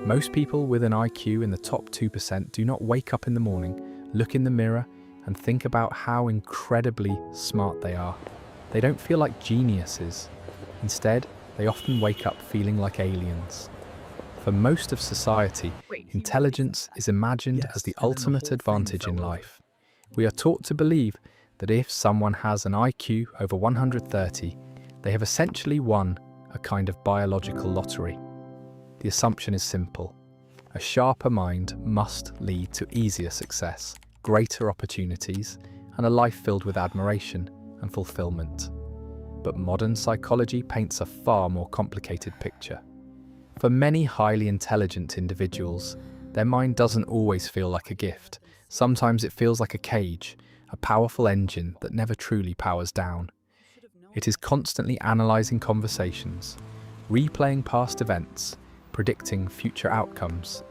Most people with an IQ in the top 2% do not wake up in the morning, look in the mirror, and think about how incredibly smart they are. They don't feel like geniuses. Instead, they often wake up feeling like aliens. For most of society, intelligence is imagined as the ultimate advantage in life. We are taught to believe that if someone has an IQ over 130, they have essentially won a kind of biological lottery. The assumption is simple. A sharper mind must lead to easier success, greater opportunities, and a life filled with admiration and fulfillment. But modern psychology paints a far more complicated picture. For many highly intelligent individuals, their mind doesn't always feel like a gift. Sometimes it feels like a cage, a powerful engine that never truly powers down. It is constantly analysing conversations, replaying past events, predicting future outcomes,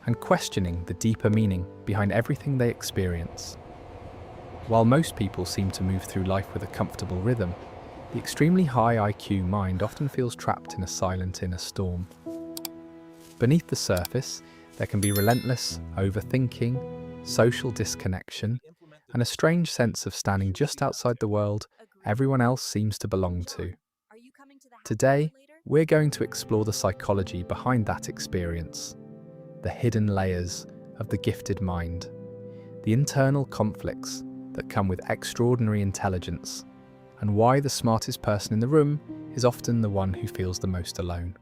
and questioning the deeper meaning behind everything they experience. While most people seem to move through life with a comfortable rhythm, the extremely high IQ mind often feels trapped in a silent inner storm. Beneath the surface, there can be relentless overthinking, social disconnection, and a strange sense of standing just outside the world everyone else seems to belong to. Today, we're going to explore the psychology behind that experience, the hidden layers of the gifted mind, the internal conflicts that come with extraordinary intelligence, and why the smartest person in the room is often the one who feels the most alone.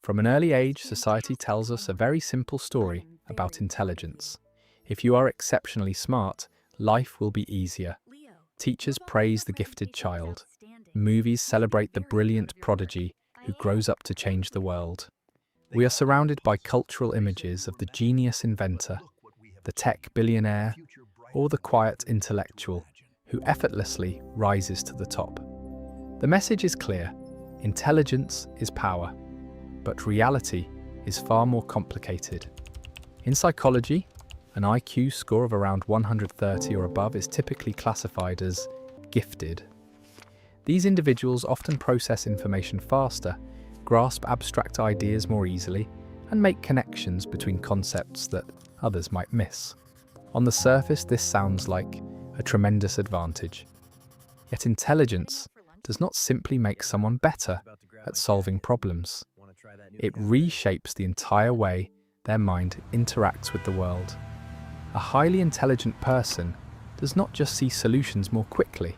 From an early age, society tells us a very simple story about intelligence. If you are exceptionally smart, life will be easier. Teachers praise the gifted child. Movies celebrate the brilliant prodigy who grows up to change the world. We are surrounded by cultural images of the genius inventor, the tech billionaire, or the quiet intellectual who effortlessly rises to the top. The message is clear: intelligence is power. But reality is far more complicated. In psychology, an IQ score of around 130 or above is typically classified as gifted. These individuals often process information faster, grasp abstract ideas more easily, and make connections between concepts that others might miss. On the surface, this sounds like a tremendous advantage. Yet intelligence does not simply make someone better at solving problems. It reshapes the entire way their mind interacts with the world. A highly intelligent person does not just see solutions more quickly,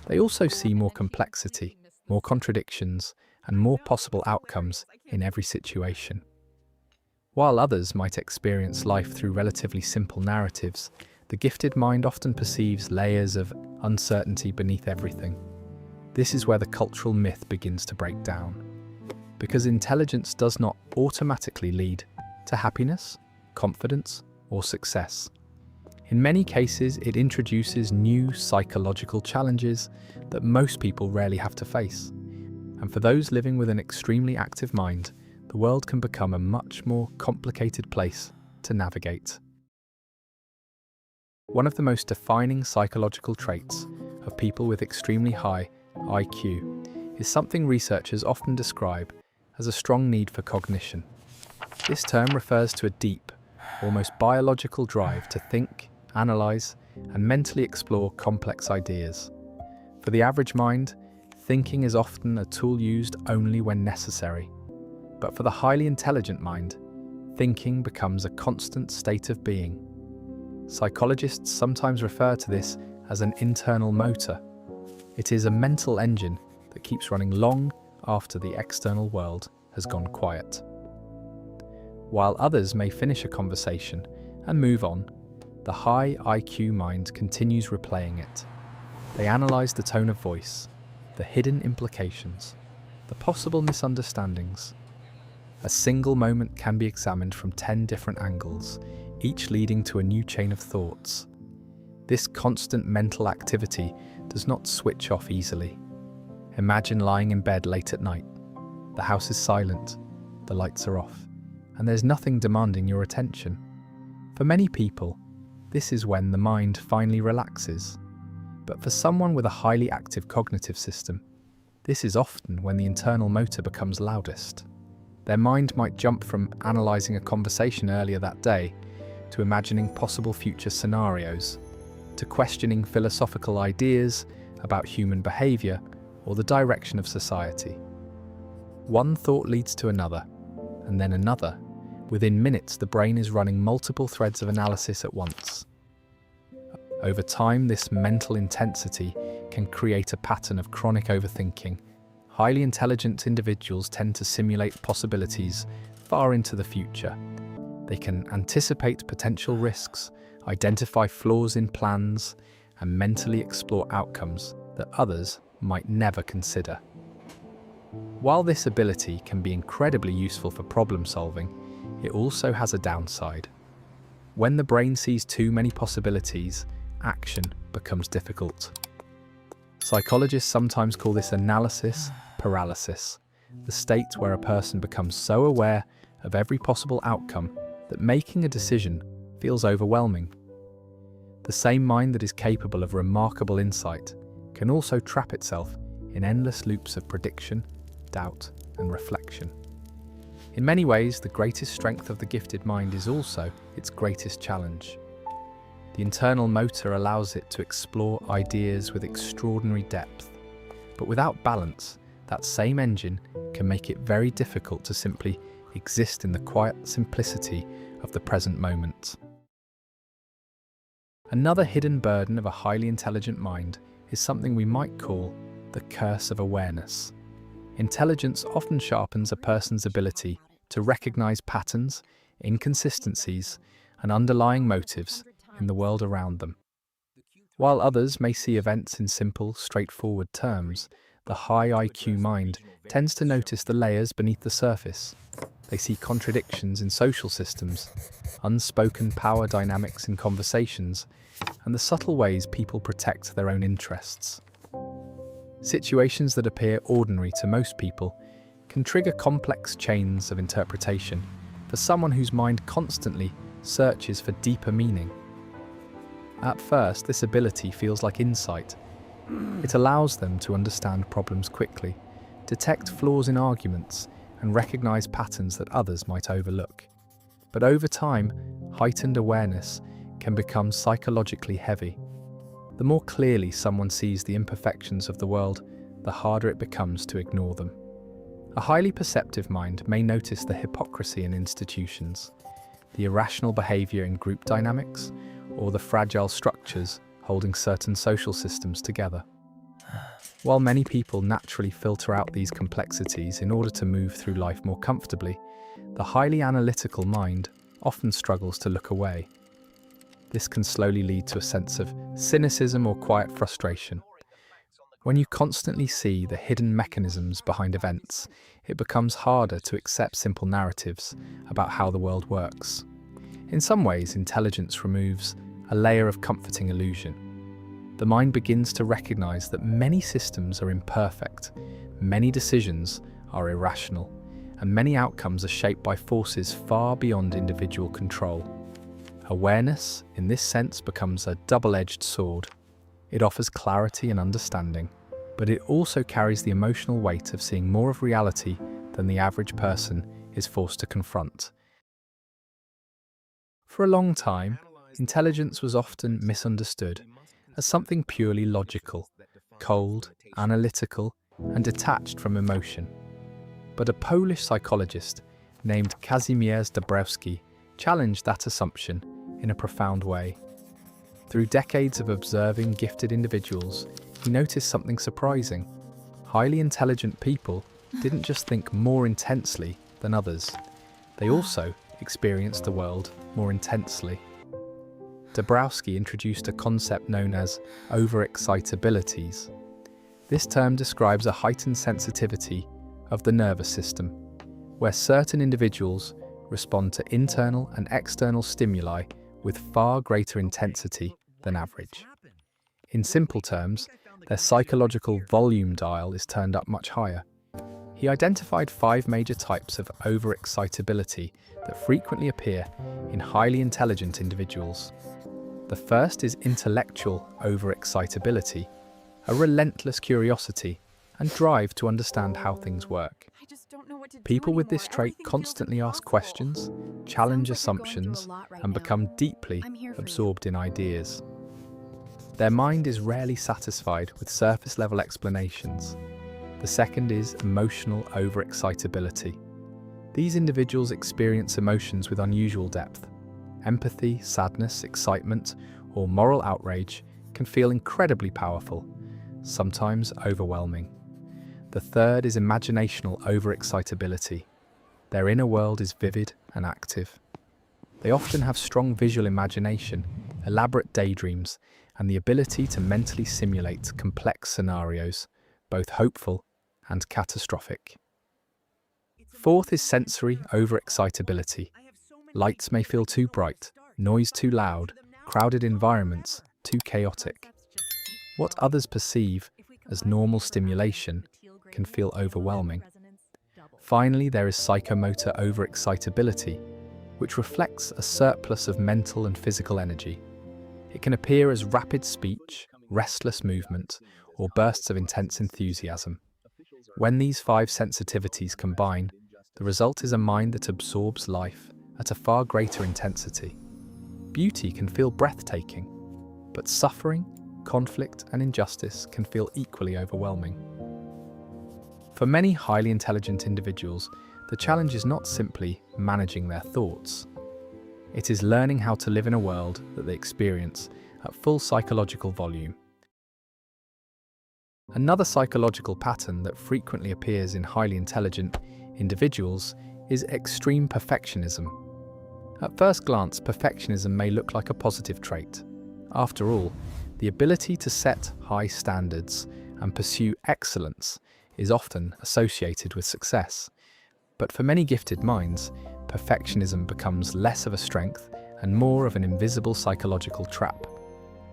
they also see more complexity, more contradictions, and more possible outcomes in every situation. While others might experience life through relatively simple narratives, the gifted mind often perceives layers of uncertainty beneath everything. This is where the cultural myth begins to break down. Because intelligence does not automatically lead to happiness, confidence, or success. In many cases, it introduces new psychological challenges that most people rarely have to face. And for those living with an extremely active mind, the world can become a much more complicated place to navigate. One of the most defining psychological traits of people with extremely high IQ is something researchers often describe as a strong need for cognition. This term refers to a deep, almost biological drive to think, analyze, and mentally explore complex ideas. For the average mind, thinking is often a tool used only when necessary. But for the highly intelligent mind, thinking becomes a constant state of being. Psychologists sometimes refer to this as an internal motor. It is a mental engine that keeps running long after the external world has gone quiet. While others may finish a conversation and move on, the high IQ mind continues replaying it. They analyze the tone of voice, the hidden implications, the possible misunderstandings. A single moment can be examined from 10 different angles, each leading to a new chain of thoughts. This constant mental activity does not switch off easily. Imagine lying in bed late at night. The house is silent, the lights are off, and there's nothing demanding your attention. For many people, this is when the mind finally relaxes. But for someone with a highly active cognitive system, this is often when the internal motor becomes loudest. Their mind might jump from analysing a conversation earlier that day to imagining possible future scenarios, to questioning philosophical ideas about human behaviour or the direction of society. One thought leads to another, and then another. Within minutes, the brain is running multiple threads of analysis at once. Over time, this mental intensity can create a pattern of chronic overthinking. Highly intelligent individuals tend to simulate possibilities far into the future. They can anticipate potential risks, identify flaws in plans, and mentally explore outcomes that others might never consider. While this ability can be incredibly useful for problem solving, it also has a downside. When the brain sees too many possibilities, action becomes difficult. Psychologists sometimes call this analysis paralysis, the state where a person becomes so aware of every possible outcome that making a decision feels overwhelming. The same mind that is capable of remarkable insight can also trap itself in endless loops of prediction, doubt, and reflection. In many ways, the greatest strength of the gifted mind is also its greatest challenge. The internal motor allows it to explore ideas with extraordinary depth, but without balance, that same engine can make it very difficult to simply exist in the quiet simplicity of the present moment. Another hidden burden of a highly intelligent mind is something we might call the curse of awareness. Intelligence often sharpens a person's ability to recognize patterns, inconsistencies, and underlying motives in the world around them. While others may see events in simple, straightforward terms, the high IQ mind tends to notice the layers beneath the surface. They see contradictions in social systems, unspoken power dynamics in conversations, and the subtle ways people protect their own interests. Situations that appear ordinary to most people can trigger complex chains of interpretation for someone whose mind constantly searches for deeper meaning. At first, this ability feels like insight. It allows them to understand problems quickly, detect flaws in arguments, and recognize patterns that others might overlook. But over time, heightened awareness can become psychologically heavy. The more clearly someone sees the imperfections of the world, the harder it becomes to ignore them. A highly perceptive mind may notice the hypocrisy in institutions, the irrational behavior in group dynamics, or the fragile structures holding certain social systems together. While many people naturally filter out these complexities in order to move through life more comfortably, the highly analytical mind often struggles to look away. This can slowly lead to a sense of cynicism or quiet frustration. When you constantly see the hidden mechanisms behind events, it becomes harder to accept simple narratives about how the world works. In some ways, intelligence removes a layer of comforting illusion. The mind begins to recognize that many systems are imperfect, many decisions are irrational, and many outcomes are shaped by forces far beyond individual control. Awareness, in this sense, becomes a double-edged sword. It offers clarity and understanding, but it also carries the emotional weight of seeing more of reality than the average person is forced to confront. For a long time, intelligence was often misunderstood as something purely logical, cold, analytical, and detached from emotion. But a Polish psychologist named Kazimierz Dabrowski challenged that assumption in a profound way. Through decades of observing gifted individuals, he noticed something surprising. Highly intelligent people didn't just think more intensely than others, they also experienced the world more intensely. Dabrowski introduced a concept known as overexcitabilities. This term describes a heightened sensitivity of the nervous system, where certain individuals respond to internal and external stimuli with far greater intensity than average. In simple terms, their psychological volume dial is turned up much higher. He identified 5 major types of overexcitability that frequently appear in highly intelligent individuals. The first is intellectual overexcitability, a relentless curiosity and drive to understand how things work. People with this trait constantly ask questions, challenge assumptions, and become deeply absorbed in ideas. Their mind is rarely satisfied with surface-level explanations. The second is emotional overexcitability. These individuals experience emotions with unusual depth. Empathy, sadness, excitement, or moral outrage can feel incredibly powerful, sometimes overwhelming. The third is imaginational overexcitability. Their inner world is vivid and active. They often have strong visual imagination, elaborate daydreams, and the ability to mentally simulate complex scenarios, both hopeful and catastrophic. Fourth is sensory overexcitability. Lights may feel too bright, noise too loud, crowded environments too chaotic. What others perceive as normal stimulation can feel overwhelming. Finally, there is psychomotor overexcitability, which reflects a surplus of mental and physical energy. It can appear as rapid speech, restless movement, or bursts of intense enthusiasm. When these 5 sensitivities combine, the result is a mind that absorbs life at a far greater intensity. Beauty can feel breathtaking, but suffering, conflict, and injustice can feel equally overwhelming. For many highly intelligent individuals, the challenge is not simply managing their thoughts. It is learning how to live in a world that they experience at full psychological volume. Another psychological pattern that frequently appears in highly intelligent individuals is extreme perfectionism. At first glance, perfectionism may look like a positive trait. After all, the ability to set high standards and pursue excellence is often associated with success. But for many gifted minds, perfectionism becomes less of a strength and more of an invisible psychological trap.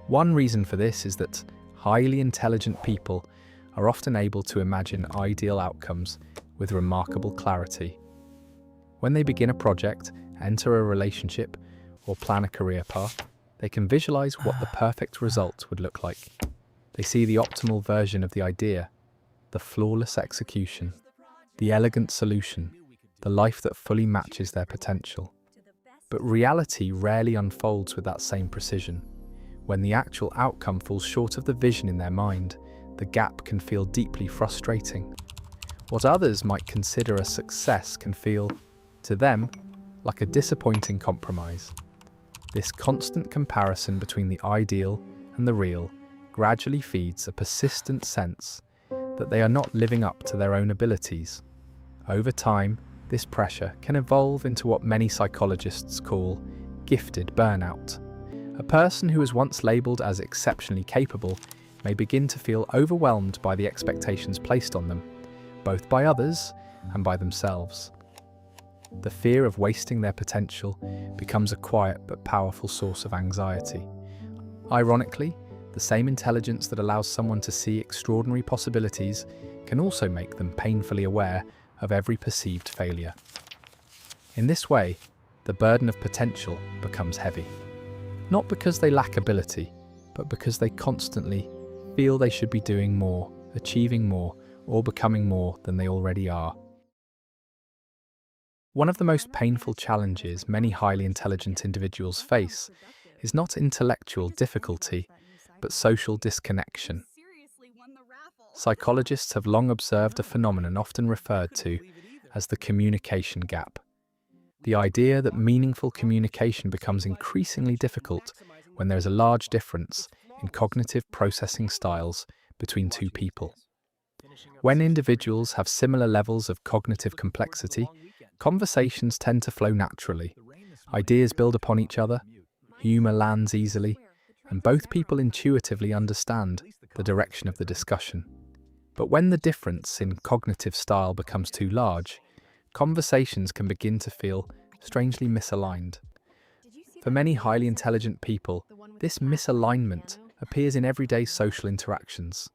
One reason for this is that highly intelligent people are often able to imagine ideal outcomes with remarkable clarity. When they begin a project, enter a relationship, or plan a career path, they can visualize what the perfect result would look like. They see the optimal version of the idea, the flawless execution, the elegant solution, the life that fully matches their potential. But reality rarely unfolds with that same precision. When the actual outcome falls short of the vision in their mind, the gap can feel deeply frustrating. What others might consider a success can feel, to them, like a disappointing compromise. This constant comparison between the ideal and the real gradually feeds a persistent sense that they are not living up to their own abilities. Over time, this pressure can evolve into what many psychologists call gifted burnout. A person who was once labelled as exceptionally capable may begin to feel overwhelmed by the expectations placed on them, both by others and by themselves. The fear of wasting their potential becomes a quiet but powerful source of anxiety. Ironically, the same intelligence that allows someone to see extraordinary possibilities can also make them painfully aware of every perceived failure. In this way, the burden of potential becomes heavy. Not because they lack ability, but because they constantly feel they should be doing more, achieving more, or becoming more than they already are. One of the most painful challenges many highly intelligent individuals face is not intellectual difficulty, but social disconnection. Psychologists have long observed a phenomenon often referred to as the communication gap. The idea that meaningful communication becomes increasingly difficult when there is a large difference in cognitive processing styles between two people. When individuals have similar levels of cognitive complexity, conversations tend to flow naturally. Ideas build upon each other, humor lands easily, and both people intuitively understand the direction of the discussion. But when the difference in cognitive style becomes too large, conversations can begin to feel strangely misaligned. For many highly intelligent people, this misalignment appears in everyday social interactions.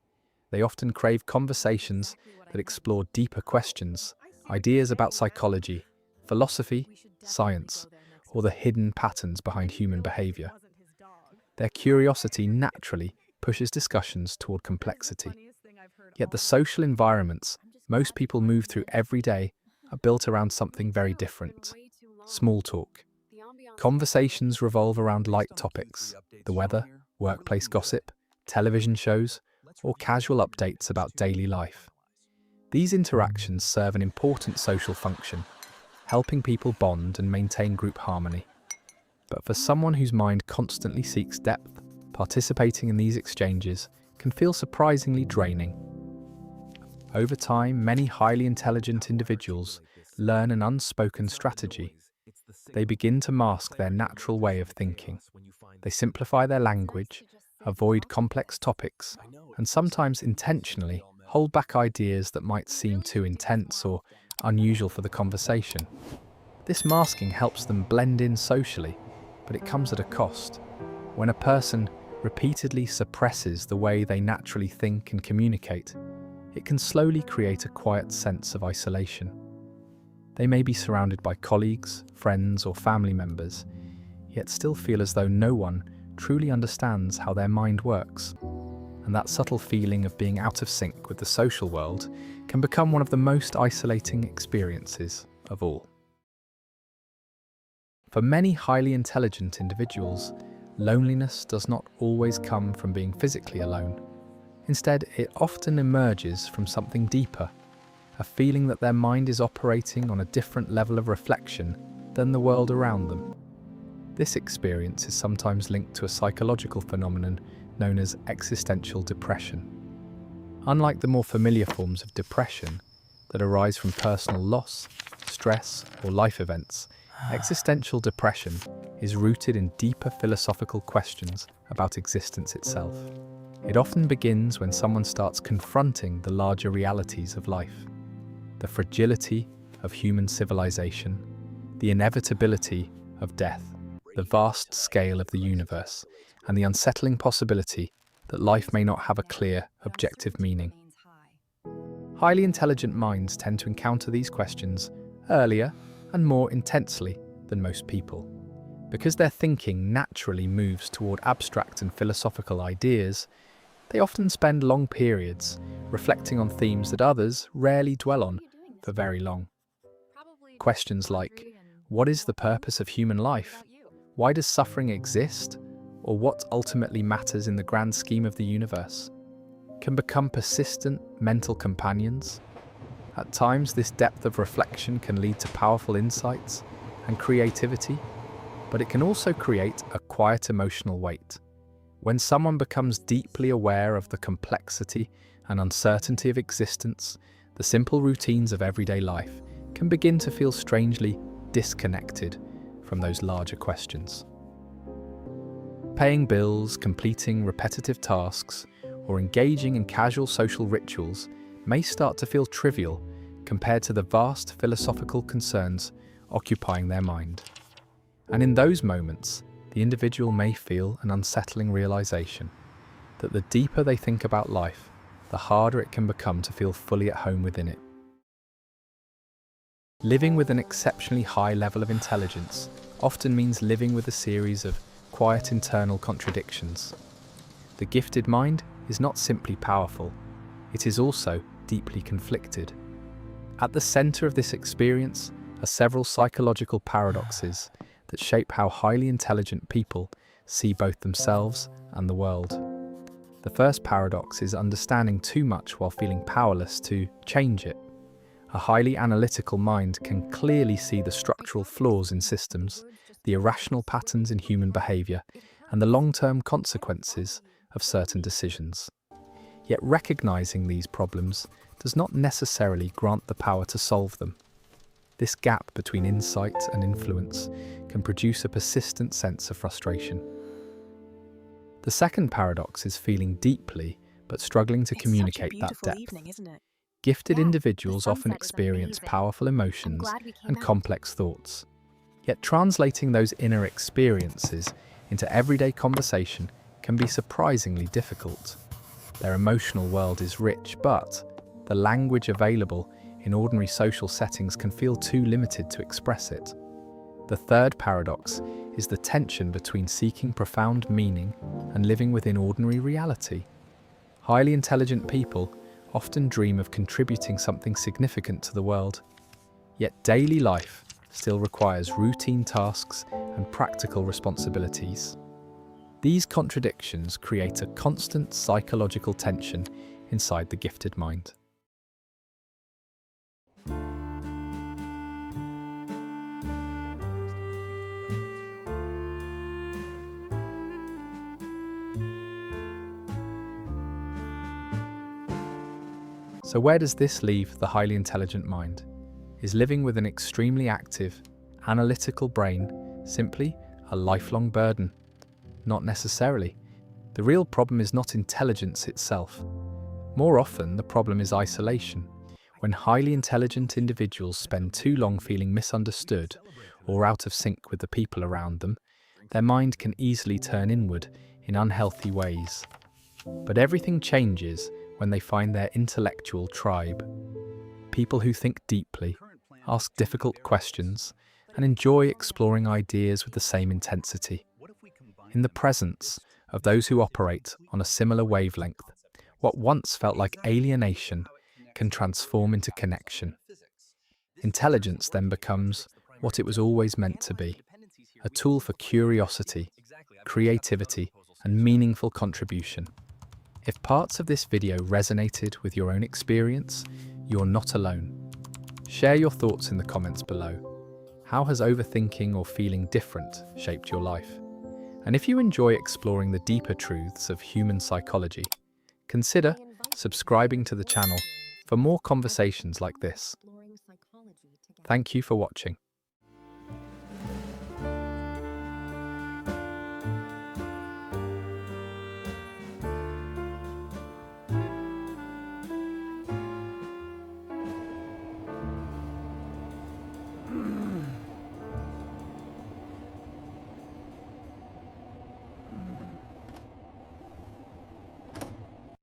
They often crave conversations that explore deeper questions, ideas about psychology, philosophy, science, or the hidden patterns behind human behavior. Their curiosity naturally pushes discussions toward complexity. Yet the social environments most people move through every day are built around something very different: small talk. Conversations revolve around light topics: the weather, workplace gossip, television shows, or casual updates about daily life. These interactions serve an important social function, helping people bond and maintain group harmony. But for someone whose mind constantly seeks depth, participating in these exchanges can feel surprisingly draining. Over time, many highly intelligent individuals learn an unspoken strategy. They begin to mask their natural way of thinking. They simplify their language, avoid complex topics, and sometimes intentionally hold back ideas that might seem too intense or unusual for the conversation. This masking helps them blend in socially, but it comes at a cost. When a person repeatedly suppresses the way they naturally think and communicate, it can slowly create a quiet sense of isolation. They may be surrounded by colleagues, friends, or family members, yet still feel as though no one truly understands how their mind works. And that subtle feeling of being out of sync with the social world can become one of the most isolating experiences of all. For many highly intelligent individuals, loneliness does not always come from being physically alone. Instead, it often emerges from something deeper, a feeling that their mind is operating on a different level of reflection than the world around them. This experience is sometimes linked to a psychological phenomenon known as existential depression. Unlike the more familiar forms of depression that arise from personal loss, stress, or life events, existential depression is rooted in deeper philosophical questions about existence itself. It often begins when someone starts confronting the larger realities of life: the fragility of human civilization, the inevitability of death, the vast scale of the universe, and the unsettling possibility that life may not have a clear, objective meaning. Highly intelligent minds tend to encounter these questions earlier and more intensely than most people. Because their thinking naturally moves toward abstract and philosophical ideas, they often spend long periods reflecting on themes that others rarely dwell on for very long. Questions like, what is the purpose of human life? Why does suffering exist? Or what ultimately matters in the grand scheme of the universe? Can become persistent mental companions. At times, this depth of reflection can lead to powerful insights and creativity, but it can also create a quiet emotional weight. When someone becomes deeply aware of the complexity and uncertainty of existence, the simple routines of everyday life can begin to feel strangely disconnected from those larger questions. Paying bills, completing repetitive tasks, or engaging in casual social rituals may start to feel trivial compared to the vast philosophical concerns occupying their mind. And in those moments, the individual may feel an unsettling realization that the deeper they think about life, the harder it can become to feel fully at home within it. Living with an exceptionally high level of intelligence often means living with a series of quiet internal contradictions. The gifted mind is not simply powerful, it is also deeply conflicted. At the center of this experience are several psychological paradoxes that shape how highly intelligent people see both themselves and the world. The first paradox is understanding too much while feeling powerless to change it. A highly analytical mind can clearly see the structural flaws in systems, the irrational patterns in human behavior, and the long-term consequences of certain decisions. Yet recognizing these problems does not necessarily grant the power to solve them. This gap between insight and influence can produce a persistent sense of frustration. The second paradox is feeling deeply but struggling to communicate that depth. Evening, isn't it? Gifted Yeah, individuals the often sunset is experience amazing. powerful I'm emotions glad we came and out. complex thoughts. Yet translating those inner experiences into everyday conversation can be surprisingly difficult. Their emotional world is rich, but the language available in ordinary social settings can feel too limited to express it. The third paradox is the tension between seeking profound meaning and living within ordinary reality. Highly intelligent people often dream of contributing something significant to the world, yet daily life still requires routine tasks and practical responsibilities. These contradictions create a constant psychological tension inside the gifted mind. So where does this leave the highly intelligent mind? Is living with an extremely active, analytical brain simply a lifelong burden? Not necessarily. The real problem is not intelligence itself. More often, the problem is isolation. When highly intelligent individuals spend too long feeling misunderstood or out of sync with the people around them, their mind can easily turn inward in unhealthy ways. But everything changes when they find their intellectual tribe. People who think deeply, ask difficult questions, and enjoy exploring ideas with the same intensity. In the presence of those who operate on a similar wavelength, what once felt like alienation can transform into connection. Intelligence then becomes what it was always meant to be, a tool for curiosity, creativity, and meaningful contribution. If parts of this video resonated with your own experience, you're not alone. Share your thoughts in the comments below. How has overthinking or feeling different shaped your life? And if you enjoy exploring the deeper truths of human psychology, consider subscribing to the channel for more conversations like this. Thank you for watching.